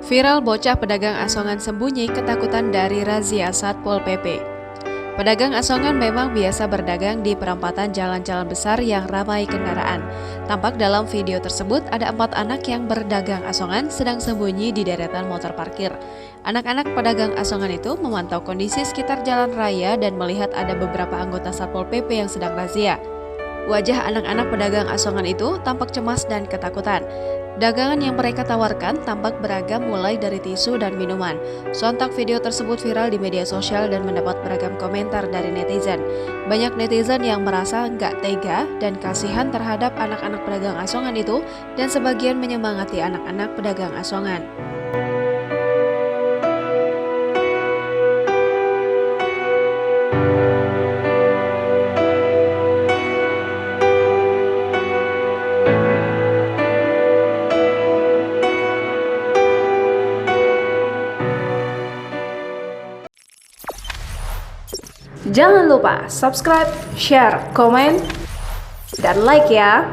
Viral bocah pedagang asongan sembunyi ketakutan dari razia Satpol PP. Pedagang asongan memang biasa berdagang di perempatan jalan-jalan besar yang ramai kendaraan. Tampak dalam video tersebut ada 4 anak yang berdagang asongan sedang sembunyi di deretan motor parkir. Anak-anak pedagang asongan itu memantau kondisi sekitar jalan raya dan melihat ada beberapa anggota Satpol PP yang sedang razia. Wajah anak-anak pedagang asongan itu tampak cemas dan ketakutan. Dagangan yang mereka tawarkan tampak beragam mulai dari tisu dan minuman. Sontak video tersebut viral di media sosial dan mendapat beragam komentar dari netizen. Banyak netizen yang merasa nggak tega dan kasihan terhadap anak-anak pedagang asongan itu dan sebagian menyemangati anak-anak pedagang asongan. Jangan lupa subscribe, share, komen, dan like ya!